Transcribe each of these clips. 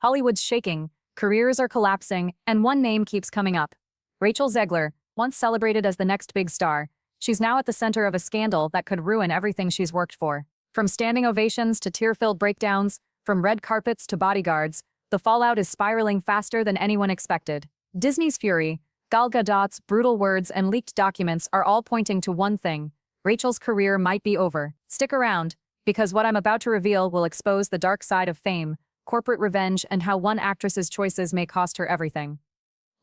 Hollywood's shaking, careers are collapsing, and one name keeps coming up. Rachel Zegler, once celebrated as the next big star, she's now at the center of a scandal that could ruin everything she's worked for. From standing ovations to tear-filled breakdowns, from red carpets to bodyguards, the fallout is spiraling faster than anyone expected. Disney's fury, Gal Gadot's brutal words, and leaked documents are all pointing to one thing: Rachel's career might be over. Stick around, because what I'm about to reveal will expose the dark side of fame, corporate revenge, and how one actress's choices may cost her everything.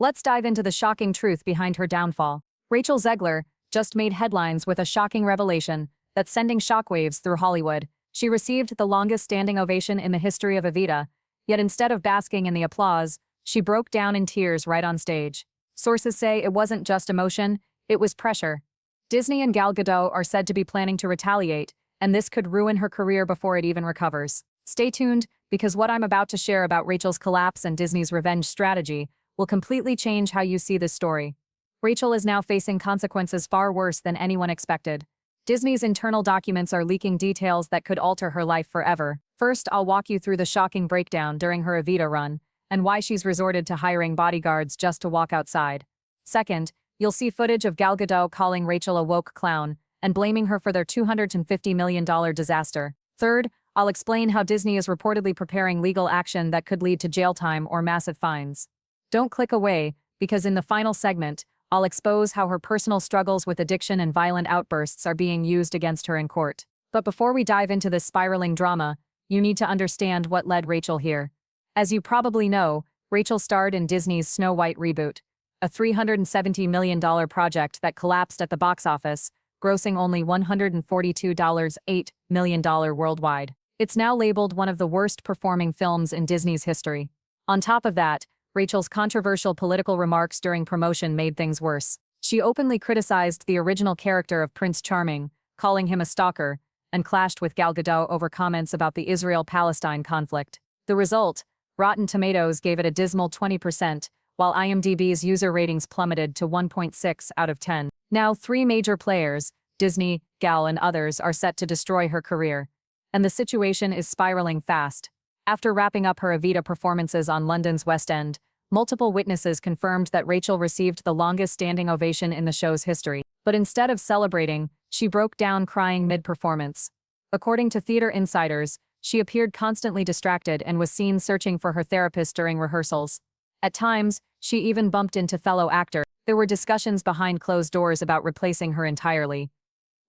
Let's dive into the shocking truth behind her downfall. Rachel Zegler just made headlines with a shocking revelation that's sending shockwaves through Hollywood. She received the longest standing ovation in the history of Evita, yet instead of basking in the applause, she broke down in tears right on stage. Sources say it wasn't just emotion, it was pressure. Disney and Gal Gadot are said to be planning to retaliate, and this could ruin her career before it even recovers. Stay tuned, because what I'm about to share about Rachel's collapse and Disney's revenge strategy will completely change how you see this story. Rachel is now facing consequences far worse than anyone expected. Disney's internal documents are leaking details that could alter her life forever. First, I'll walk you through the shocking breakdown during her Evita run, and why she's resorted to hiring bodyguards just to walk outside. Second, you'll see footage of Gal Gadot calling Rachel a woke clown and blaming her for their $250 million disaster. Third, I'll explain how Disney is reportedly preparing legal action that could lead to jail time or massive fines. Don't click away, because in the final segment, I'll expose how her personal struggles with addiction and violent outbursts are being used against her in court. But before we dive into this spiraling drama, you need to understand what led Rachel here. As you probably know, Rachel starred in Disney's Snow White reboot, a $370 million project that collapsed at the box office, grossing only $142.8 million worldwide. It's now labeled one of the worst-performing films in Disney's history. On top of that, Rachel's controversial political remarks during promotion made things worse. She openly criticized the original character of Prince Charming, calling him a stalker, and clashed with Gal Gadot over comments about the Israel-Palestine conflict. The result: Rotten Tomatoes gave it a dismal 20%, while IMDb's user ratings plummeted to 1.6 out of 10. Now, three major players, Disney, Gal, and others, are set to destroy her career. And the situation is spiraling fast. After wrapping up her Evita performances on London's West End, multiple witnesses confirmed that Rachel received the longest standing ovation in the show's history. But instead of celebrating, she broke down crying mid-performance. According to theater insiders, she appeared constantly distracted and was seen searching for her therapist during rehearsals. At times, she even bumped into fellow actors. There were discussions behind closed doors about replacing her entirely.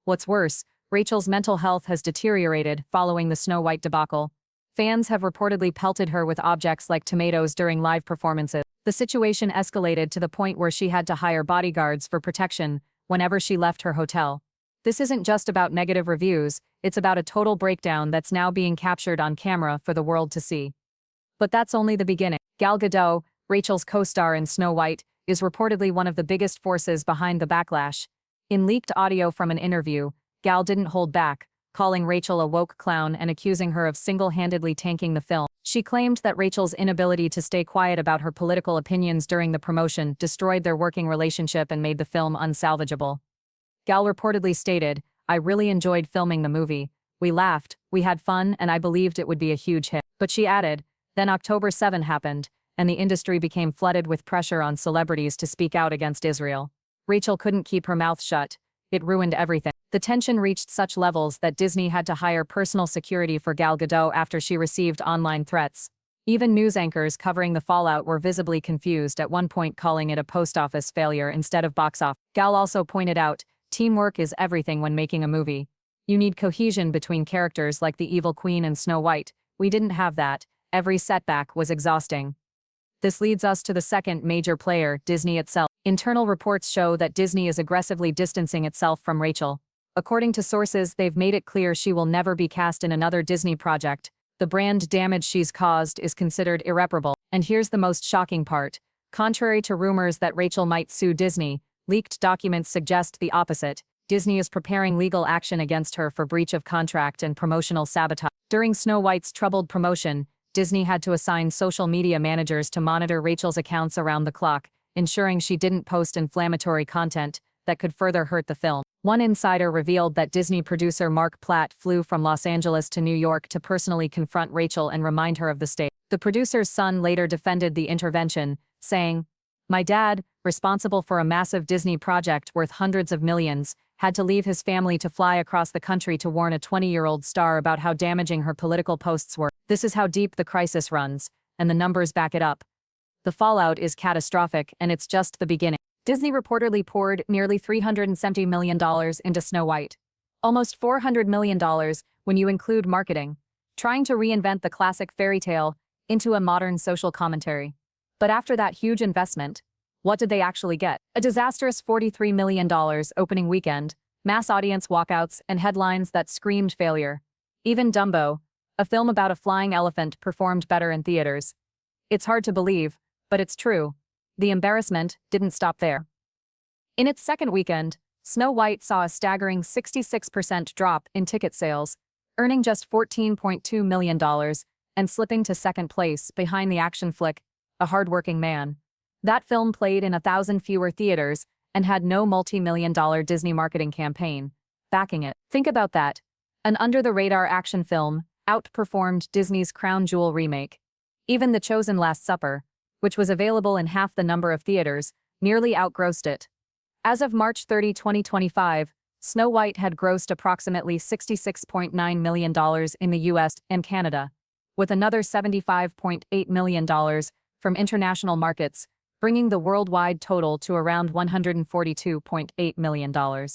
What's worse, Rachel's mental health has deteriorated following the Snow White debacle. Fans have reportedly pelted her with objects like tomatoes during live performances. The situation escalated to the point where she had to hire bodyguards for protection whenever she left her hotel. This isn't just about negative reviews, it's about a total breakdown that's now being captured on camera for the world to see. But that's only the beginning. Gal Gadot, Rachel's co-star in Snow White, is reportedly one of the biggest forces behind the backlash. In leaked audio from an interview, Gal didn't hold back, calling Rachel a woke clown and accusing her of single-handedly tanking the film. She claimed that Rachel's inability to stay quiet about her political opinions during the promotion destroyed their working relationship and made the film unsalvageable. Gal reportedly stated, "I really enjoyed filming the movie. We laughed, we had fun, and I believed it would be a huge hit." But she added, then October 7 happened, and the industry became flooded with pressure on celebrities to speak out against Israel. Rachel couldn't keep her mouth shut. It ruined everything. The tension reached such levels that Disney had to hire personal security for Gal Gadot after she received online threats. Even news anchors covering the fallout were visibly confused, at one point calling it a post office failure instead of box office. Gal also pointed out, teamwork is everything when making a movie. You need cohesion between characters like the Evil Queen and Snow White. We didn't have that. Every setback was exhausting. This leads us to the second major player, Disney itself. Internal reports show that Disney is aggressively distancing itself from Rachel. According to sources, they've made it clear she will never be cast in another Disney project. The brand damage she's caused is considered irreparable. And here's the most shocking part. Contrary to rumors that Rachel might sue Disney, leaked documents suggest the opposite. Disney is preparing legal action against her for breach of contract and promotional sabotage. During Snow White's troubled promotion, Disney had to assign social media managers to monitor Rachel's accounts around the clock, ensuring she didn't post inflammatory content that could further hurt the film. One insider revealed that Disney producer Mark Platt flew from Los Angeles to New York to personally confront Rachel and remind her of the state. The producer's son later defended the intervention, saying, "My dad, responsible for a massive Disney project worth hundreds of millions, had to leave his family to fly across the country to warn a 20-year-old star about how damaging her political posts were. This is how deep the crisis runs, and the numbers back it up. The fallout is catastrophic, and it's just the beginning." Disney reportedly poured nearly $370 million into Snow White. Almost $400 million when you include marketing, trying to reinvent the classic fairy tale into a modern social commentary. But after that huge investment, what did they actually get? A disastrous $43 million opening weekend, mass audience walkouts, and headlines that screamed failure. Even Dumbo, a film about a flying elephant, performed better in theaters. It's hard to believe, but it's true. The embarrassment didn't stop there. In its second weekend, Snow White saw a staggering 66% drop in ticket sales, earning just $14.2 million and slipping to second place behind the action flick, A Hard-Working Man. That film played in 1,000 fewer theaters and had no multi-million-dollar Disney marketing campaign backing it. Think about that. An under-the-radar action film outperformed Disney's crown jewel remake. Even The Chosen Last Supper, which was available in half the number of theaters, nearly outgrossed it. As of March 30, 2025, Snow White had grossed approximately $66.9 million in the US and Canada, with another $75.8 million from international markets, bringing the worldwide total to around $142.8 million.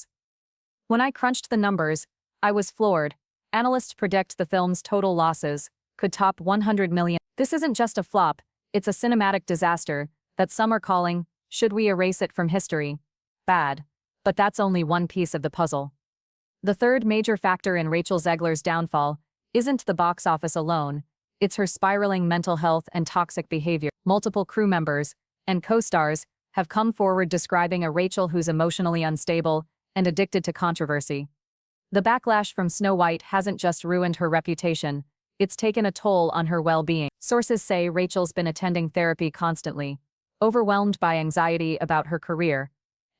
When I crunched the numbers, I was floored. Analysts predict the film's total losses could top $100 million. This isn't just a flop, it's a cinematic disaster that some are calling, should we erase it from history? Bad. But that's only one piece of the puzzle. The third major factor in Rachel Zegler's downfall isn't the box office alone, it's her spiraling mental health and toxic behavior. Multiple crew members and co-stars have come forward describing a Rachel who's emotionally unstable and addicted to controversy. The backlash from Snow White hasn't just ruined her reputation, it's taken a toll on her well-being. Sources say Rachel's been attending therapy constantly, overwhelmed by anxiety about her career.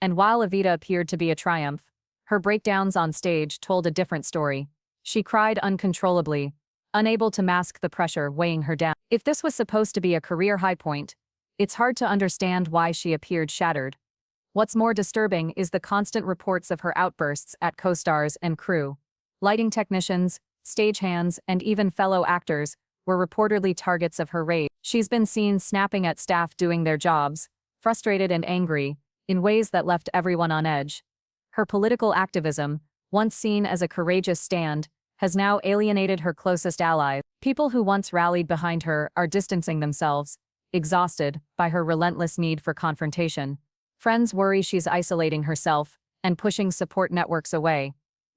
And while Evita appeared to be a triumph, her breakdowns on stage told a different story. She cried uncontrollably, unable to mask the pressure weighing her down. If this was supposed to be a career high point, it's hard to understand why she appeared shattered. What's more disturbing is the constant reports of her outbursts at co-stars and crew. Lighting technicians, stagehands, and even fellow actors were reportedly targets of her rage. She's been seen snapping at staff doing their jobs, frustrated and angry, in ways that left everyone on edge. Her political activism, once seen as a courageous stand, has now alienated her closest allies. People who once rallied behind her are distancing themselves, exhausted by her relentless need for confrontation. Friends worry she's isolating herself and pushing support networks away.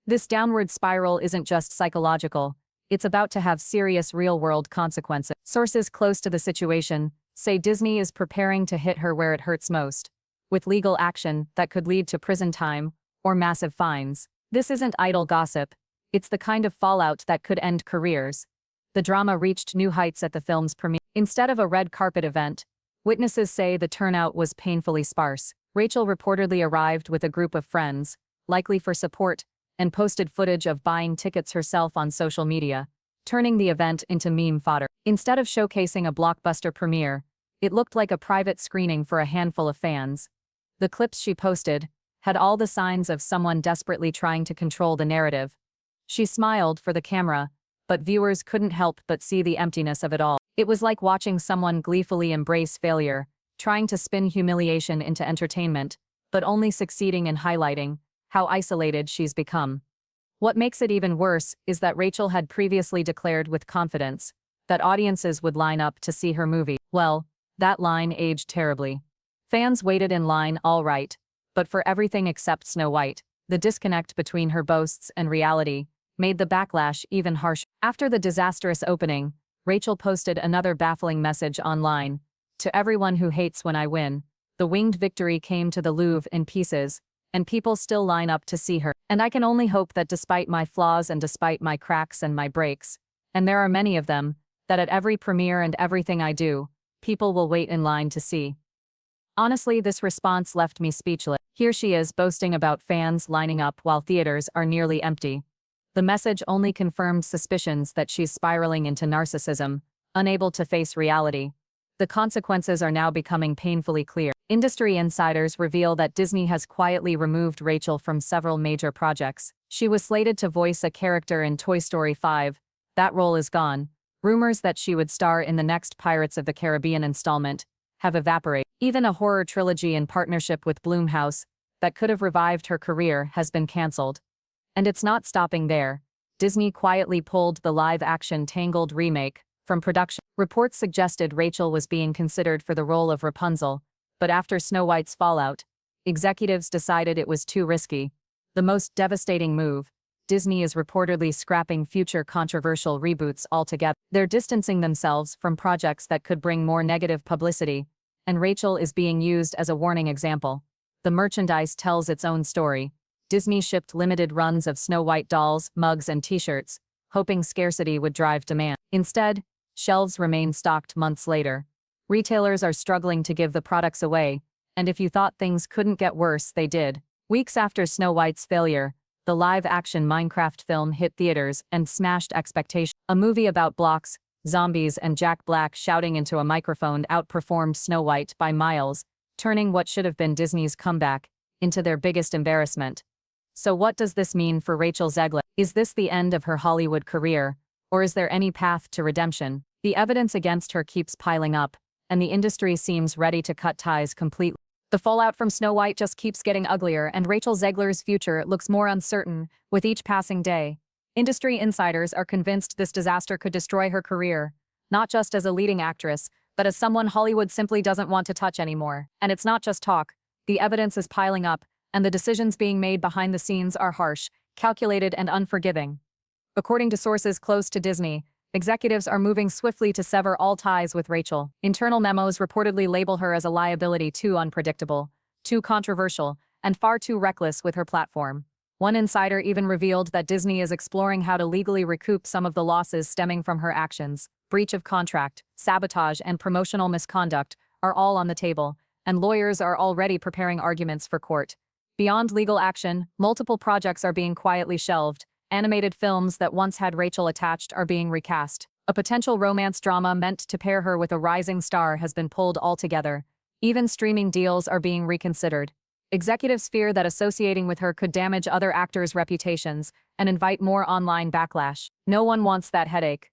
This downward spiral isn't just psychological, it's about to have serious real-world consequences. Sources close to the situation say Disney is preparing to hit her where it hurts most, with legal action that could lead to prison time or massive fines. This isn't idle gossip, it's the kind of fallout that could end careers. The drama reached new heights at the film's premiere. Instead of a red carpet event, witnesses say the turnout was painfully sparse. Rachel reportedly arrived with a group of friends, likely for support, and posted footage of buying tickets herself on social media, turning the event into meme fodder. Instead of showcasing a blockbuster premiere, it looked like a private screening for a handful of fans. The clips she posted had all the signs of someone desperately trying to control the narrative. She smiled for the camera, but viewers couldn't help but see the emptiness of it all. It was like watching someone gleefully embrace failure, trying to spin humiliation into entertainment, but only succeeding in highlighting how isolated she's become. What makes it even worse is that Rachel had previously declared with confidence that audiences would line up to see her movie. Well, that line aged terribly. Fans waited in line all right, but for everything except Snow White. The disconnect between her boasts and reality made the backlash even harsher. After the disastrous opening, Rachel posted another baffling message online. To everyone who hates when I win, the winged victory came to the Louvre in pieces, and people still line up to see her. And I can only hope that despite my flaws and despite my cracks and my breaks, and there are many of them, that at every premiere and everything I do, people will wait in line to see. Honestly, this response left me speechless. Here she is boasting about fans lining up while theaters are nearly empty. The message only confirmed suspicions that she's spiraling into narcissism, unable to face reality. The consequences are now becoming painfully clear. Industry insiders reveal that Disney has quietly removed Rachel from several major projects. She was slated to voice a character in Toy Story 5. That role is gone. Rumors that she would star in the next Pirates of the Caribbean installment have evaporated. Even a horror trilogy in partnership with Blumhouse that could have revived her career has been cancelled. And it's not stopping there. Disney quietly pulled the live-action Tangled remake from production. Reports suggested Rachel was being considered for the role of Rapunzel, but after Snow White's fallout, executives decided it was too risky. The most devastating move, Disney is reportedly scrapping future controversial reboots altogether. They're distancing themselves from projects that could bring more negative publicity, and Rachel is being used as a warning example. The merchandise tells its own story. Disney shipped limited runs of Snow White dolls, mugs, and t-shirts, hoping scarcity would drive demand. Instead, shelves remain stocked months later. Retailers are struggling to give the products away, and if you thought things couldn't get worse, they did. Weeks after Snow White's failure, the live-action Minecraft film hit theaters and smashed expectations. A movie about blocks, zombies, and Jack Black shouting into a microphone outperformed Snow White by miles, turning what should have been Disney's comeback into their biggest embarrassment. So what does this mean for Rachel Zegler? Is this the end of her Hollywood career, or is there any path to redemption? The evidence against her keeps piling up, and the industry seems ready to cut ties completely. The fallout from Snow White just keeps getting uglier, and Rachel Zegler's future looks more uncertain with each passing day. Industry insiders are convinced this disaster could destroy her career, not just as a leading actress, but as someone Hollywood simply doesn't want to touch anymore. And it's not just talk. The evidence is piling up, and the decisions being made behind the scenes are harsh, calculated, and unforgiving. According to sources close to Disney, executives are moving swiftly to sever all ties with Rachel. Internal memos reportedly label her as a liability too unpredictable, too controversial, and far too reckless with her platform. One insider even revealed that Disney is exploring how to legally recoup some of the losses stemming from her actions. Breach of contract, sabotage, and promotional misconduct are all on the table, and lawyers are already preparing arguments for court. Beyond legal action, multiple projects are being quietly shelved. Animated films that once had Rachel attached are being recast. A potential romance drama meant to pair her with a rising star has been pulled altogether. Even streaming deals are being reconsidered. Executives fear that associating with her could damage other actors' reputations and invite more online backlash. No one wants that headache,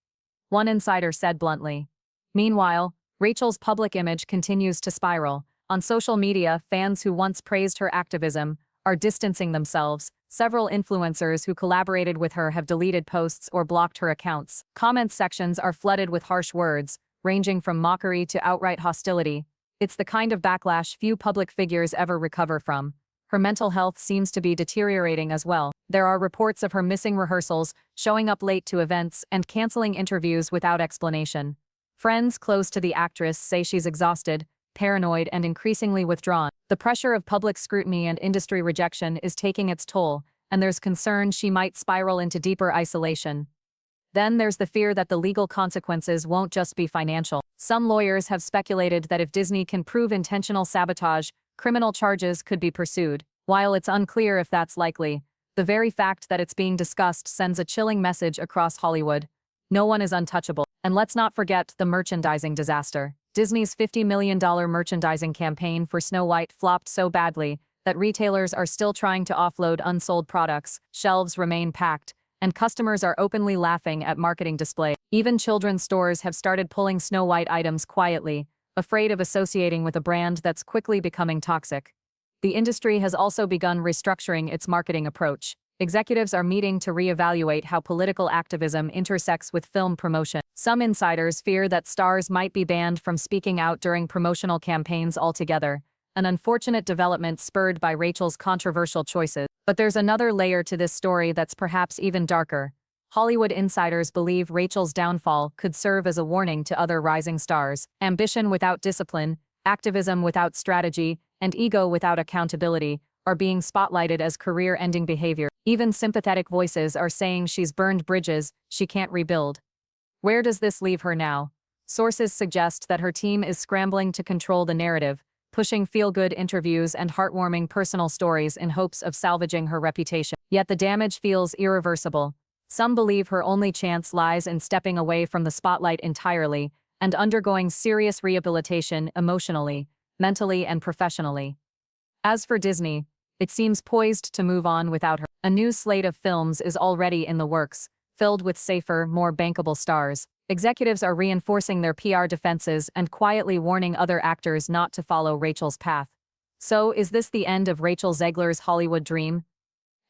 one insider said bluntly. Meanwhile, Rachel's public image continues to spiral. On social media, fans who once praised her activism are distancing themselves. Several influencers who collaborated with her have deleted posts or blocked her accounts. Comment sections are flooded with harsh words, ranging from mockery to outright hostility. It's the kind of backlash few public figures ever recover from. Her mental health seems to be deteriorating as well. There are reports of her missing rehearsals, showing up late to events, and canceling interviews without explanation. Friends close to the actress say she's exhausted, paranoid, and increasingly withdrawn. The pressure of public scrutiny and industry rejection is taking its toll, and there's concern she might spiral into deeper isolation. Then there's the fear that the legal consequences won't just be financial. Some lawyers have speculated that if Disney can prove intentional sabotage, criminal charges could be pursued. While it's unclear if that's likely, the very fact that it's being discussed sends a chilling message across Hollywood. No one is untouchable. And let's not forget the merchandising disaster. Disney's $50 million merchandising campaign for Snow White flopped so badly that retailers are still trying to offload unsold products, shelves remain packed, and customers are openly laughing at marketing displays. Even children's stores have started pulling Snow White items quietly, afraid of associating with a brand that's quickly becoming toxic. The industry has also begun restructuring its marketing approach. Executives are meeting to reevaluate how political activism intersects with film promotion. Some insiders fear that stars might be banned from speaking out during promotional campaigns altogether, an unfortunate development spurred by Rachel's controversial choices. But there's another layer to this story that's perhaps even darker. Hollywood insiders believe Rachel's downfall could serve as a warning to other rising stars. Ambition without discipline, activism without strategy, and ego without accountability are being spotlighted as career-ending behavior. Even sympathetic voices are saying she's burned bridges she can't rebuild. Where does this leave her now? Sources suggest that her team is scrambling to control the narrative, pushing feel-good interviews and heartwarming personal stories in hopes of salvaging her reputation. Yet the damage feels irreversible. Some believe her only chance lies in stepping away from the spotlight entirely and undergoing serious rehabilitation emotionally, mentally, and professionally. As for Disney, it seems poised to move on without her. A new slate of films is already in the works, filled with safer, more bankable stars. Executives are reinforcing their PR defenses and quietly warning other actors not to follow Rachel's path. So, is this the end of Rachel Zegler's Hollywood dream?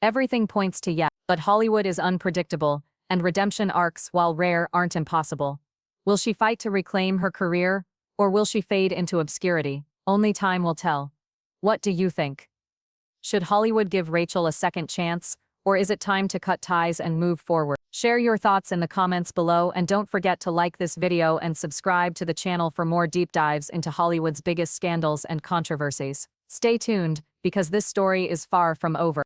Everything points to yes, but Hollywood is unpredictable, and redemption arcs, while rare, aren't impossible. Will she fight to reclaim her career, or will she fade into obscurity? Only time will tell. What do you think? Should Hollywood give Rachel a second chance, or is it time to cut ties and move forward? Share your thoughts in the comments below, and don't forget to like this video and subscribe to the channel for more deep dives into Hollywood's biggest scandals and controversies. Stay tuned, because this story is far from over.